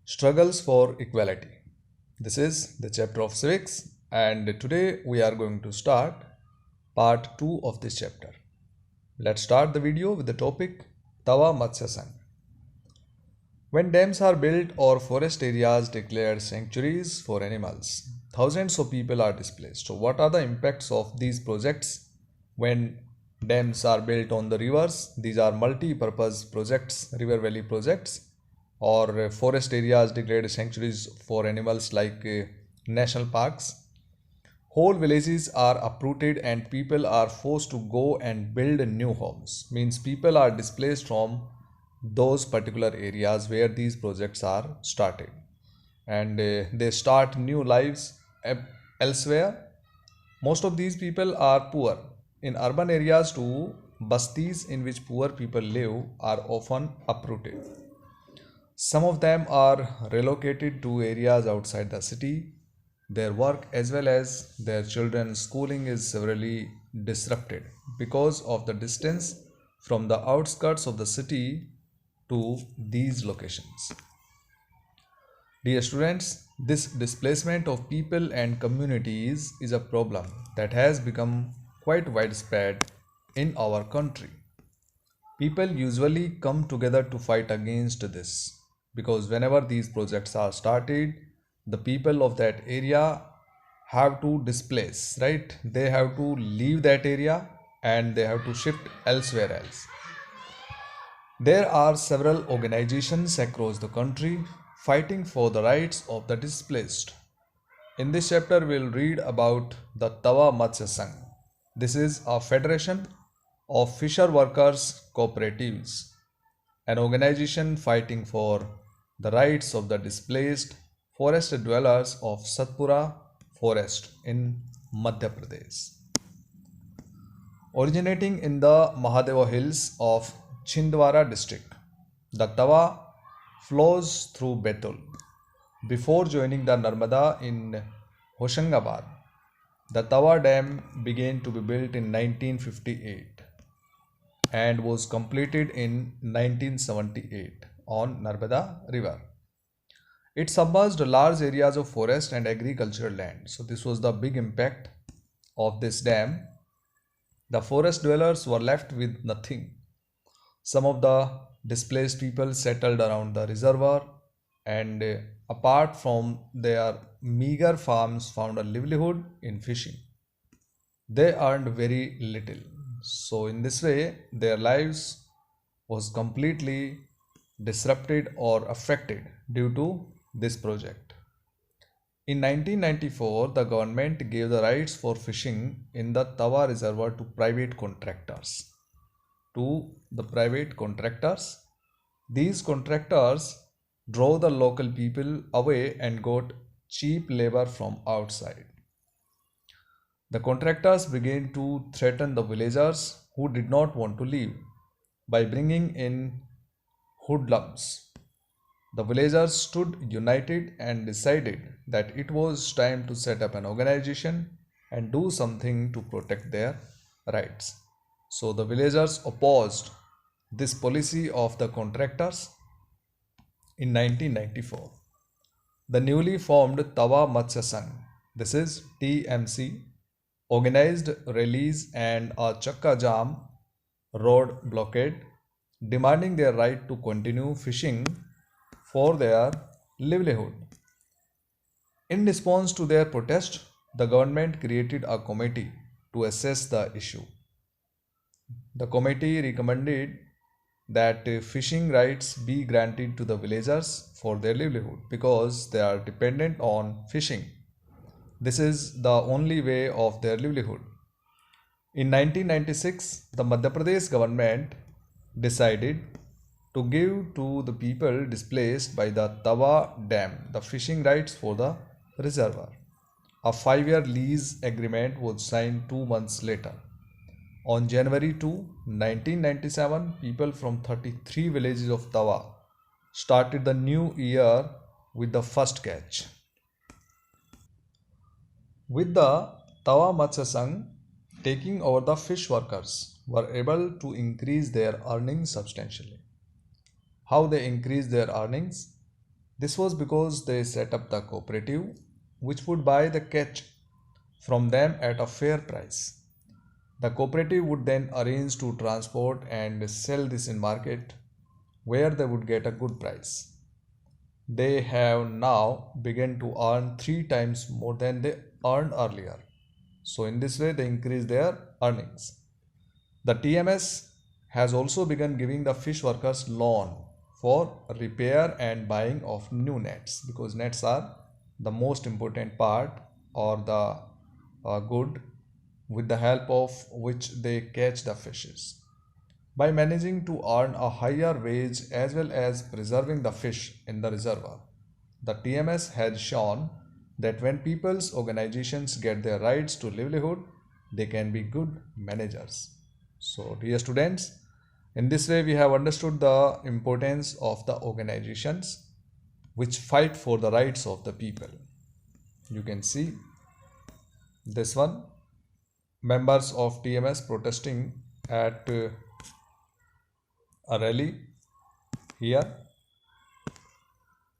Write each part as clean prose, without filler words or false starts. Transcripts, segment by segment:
Struggles for Equality. This is the chapter of civics, and today we are going to start part 2 of this chapter. Let's start the video with the topic Tawa Matsya Sangh. When dams are built or forest areas declared sanctuaries for animals, thousands of people are displaced. So, what are the impacts of these projects when dams are built on the rivers? These are multi-purpose projects, river valley projects, or forest areas declared sanctuaries for animals like national parks. Whole villages are uprooted and people are forced to go and build new homes. Means people are displaced from those particular areas where these projects are started, and they start new lives elsewhere. Most of these people are poor. In urban areas too, bastis in which poor people live are often uprooted. Some of them are relocated to areas outside the city. Their work as well as their children's schooling is severely disrupted because of the distance from the outskirts of the city to these locations. Dear students, this displacement of people and communities is a problem that has become quite widespread in our country. People usually come together to fight against this because whenever these projects are started, the people of that area have to displace, right? They have to leave that area and they have to shift elsewhere else. There are several organizations across the country fighting for the rights of the displaced. In this chapter, we'll read about the Tawa Matsya Sangh. This is a federation of fisher workers cooperatives, an organization fighting for the rights of the displaced forest dwellers of Satpura forest in Madhya Pradesh. Originating in the Mahadeva hills of Chhindwara district, the Tawa flows through Betul. Before joining the Narmada in Hoshangabad, the Tawa Dam began to be built in 1958 and was completed in 1978 on Narmada River. It submerged large areas of forest and agricultural land. So this was the big impact of this dam. The forest dwellers were left with nothing. Some of the displaced people settled around the reservoir and apart from their meager farms found a livelihood in fishing. They earned very little. So in this way their lives was completely disrupted or affected due to this project. In 1994, the government gave the rights for fishing in the Tawa reservoir to private contractors. These contractors drove the local people away and got cheap labor from outside. The contractors began to threaten the villagers who did not want to leave by bringing in hoodlums. The villagers stood united and decided that it was time to set up an organization and do something to protect their rights. So the villagers opposed this policy of the contractors in 1994. The newly formed Tawa Matsya Sangh, this is TMC, organized rallies and a Chakka Jam road blockade, demanding their right to continue fishing for their livelihood. In response to their protest, the government created a committee to assess the issue. The committee recommended that fishing rights be granted to the villagers for their livelihood because they are dependent on fishing. This is the only way of their livelihood. In 1996, the Madhya Pradesh government decided to give to the people displaced by the Tawa Dam the fishing rights for the reservoir. A 5-year lease agreement was signed 2 months later. On January 2, 1997, people from 33 villages of Tawa started the new year with the first catch. With the Tawa Matsya Sangh taking over, the fish workers were able to increase their earnings substantially. How they increased their earnings? This was because they set up the cooperative which would buy the catch from them at a fair price. The cooperative would then arrange to transport and sell this in market where they would get a good price. They have now begun to earn 3 times more than they earned earlier. So in this way they increase their earnings. The TMS has also begun giving the fish workers loan for repair and buying of new nets, because nets are the most important part or the good with the help of which they catch the fishes. By managing to earn a higher wage as well as preserving the fish in the reservoir, the TMS has shown that when people's organizations get their rights to livelihood, they can be good managers. So, dear students, in this way we have understood the importance of the organizations which fight for the rights of the people. You can see this one, members of TMS protesting at a rally here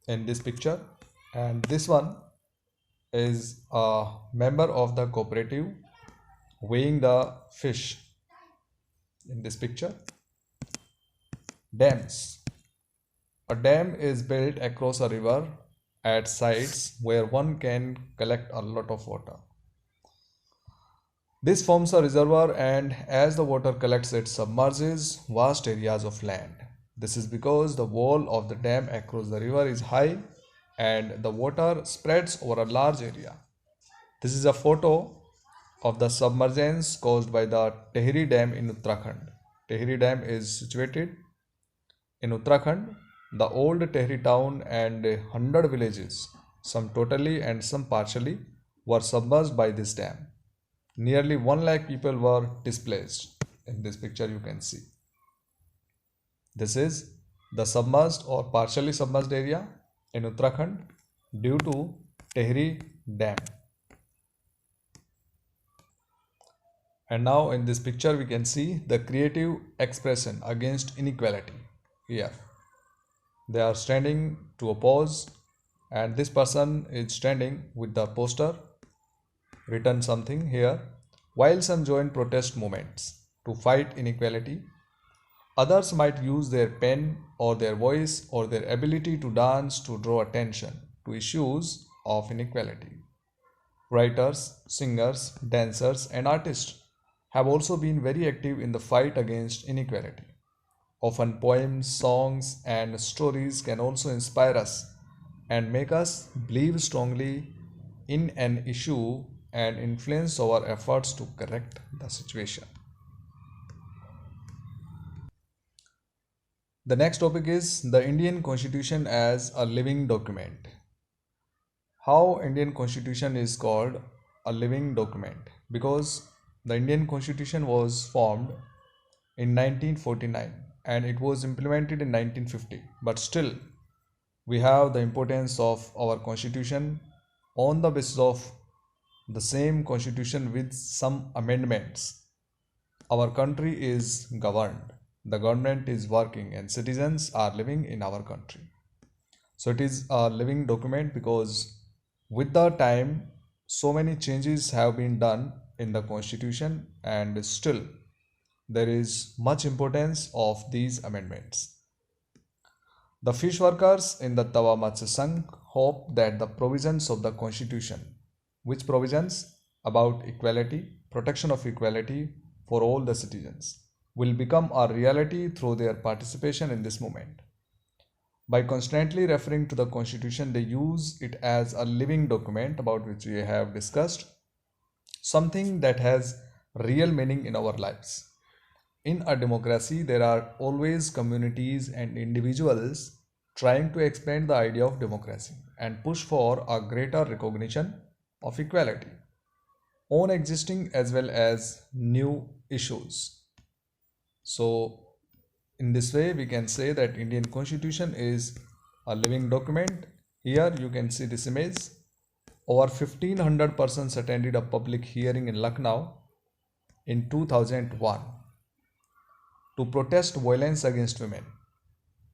in this picture, and this one is a member of the cooperative weighing the fish in this picture. Dams. A dam is built across a river at sites where one can collect a lot of water. This forms a reservoir, and as the water collects, it submerges vast areas of land. This is because the wall of the dam across the river is high and the water spreads over a large area. This is a photo of the submergence caused by the Tehri Dam in Uttarakhand. Tehri Dam is situated in Uttarakhand. The old Tehri town and 100 villages, some totally and some partially, were submerged by this dam. Nearly 1 lakh people were displaced. In this picture you can see. This is the submerged or partially submerged area in Uttarakhand due to Tehri Dam. And now in this picture we can see the creative expression against inequality. Here they are standing to oppose, and this person is standing with the poster written something here. While some join protest movements to fight inequality, others might use their pen or their voice or their ability to dance to draw attention to issues of inequality. Writers, singers, dancers, and artists have also been very active in the fight against inequality. Often poems, songs, and stories can also inspire us and make us believe strongly in an issue and influence our efforts to correct the situation. The next topic is the Indian Constitution as a living document. How Indian Constitution is called a living document? Because the Indian Constitution was formed in 1949 and it was implemented in 1950, but still we have the importance of our constitution on the basis of the same constitution with some amendments. Our country is governed, the government is working, and citizens are living in our country. So it is a living document because with the time so many changes have been done in the constitution, and still there is much importance of these amendments. The fish workers in the Tawa Matsya Sangh hope that the provisions of the constitution, which provisions about equality, protection of equality for all the citizens, will become a reality through their participation in this movement. By constantly referring to the constitution, they use it as a living document about which we have discussed, something that has real meaning in our lives. In a democracy, there are always communities and individuals trying to expand the idea of democracy and push for a greater recognition of equality on existing as well as new issues. So in this way we can say that Indian Constitution is a living document. Here you can see this image. Over 1500 persons attended a public hearing in Lucknow in 2001 to protest violence against women.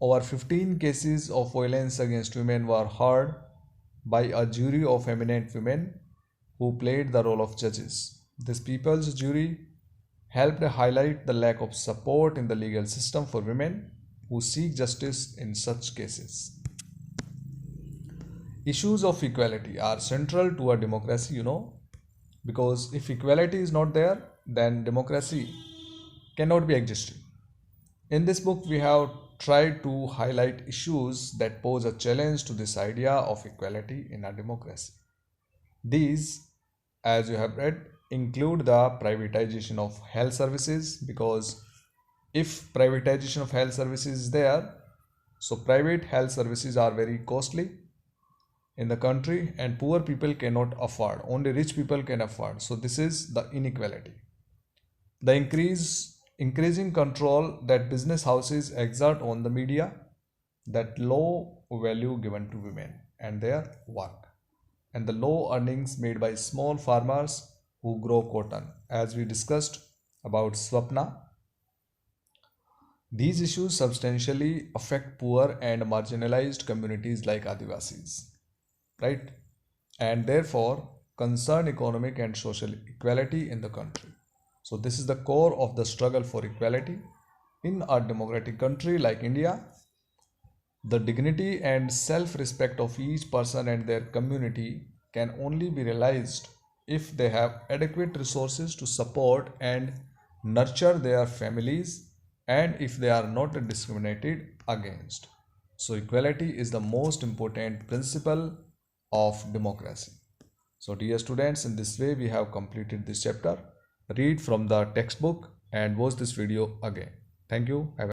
over 15 cases of violence against women were heard by a jury of eminent women who played the role of judges. This people's jury helped highlight the lack of support in the legal system for women who seek justice in such cases. Issues of equality are central to a democracy, because if equality is not there, then democracy cannot be existing. In this book, we have tried to highlight issues that pose a challenge to this idea of equality in a democracy. These, as you have read, include the privatization of health services, because if privatization of health services is there, so private health services are very costly in the country and poor people cannot afford, only rich people can afford. So this is the inequality. The increasing control that business houses exert on the media, that low value given to women and their work, and the low earnings made by small farmers who grow cotton, as we discussed about Swapna. These issues substantially affect poor and marginalized communities like Adivasis, right? And therefore concern economic and social equality in the country. So this is the core of the struggle for equality in a democratic country like India. The dignity and self-respect of each person and their community can only be realized if they have adequate resources to support and nurture their families, and if they are not discriminated against. So equality is the most important principle of democracy. So dear students, in this way we have completed this chapter. Read from the textbook and watch this video again. Thank you.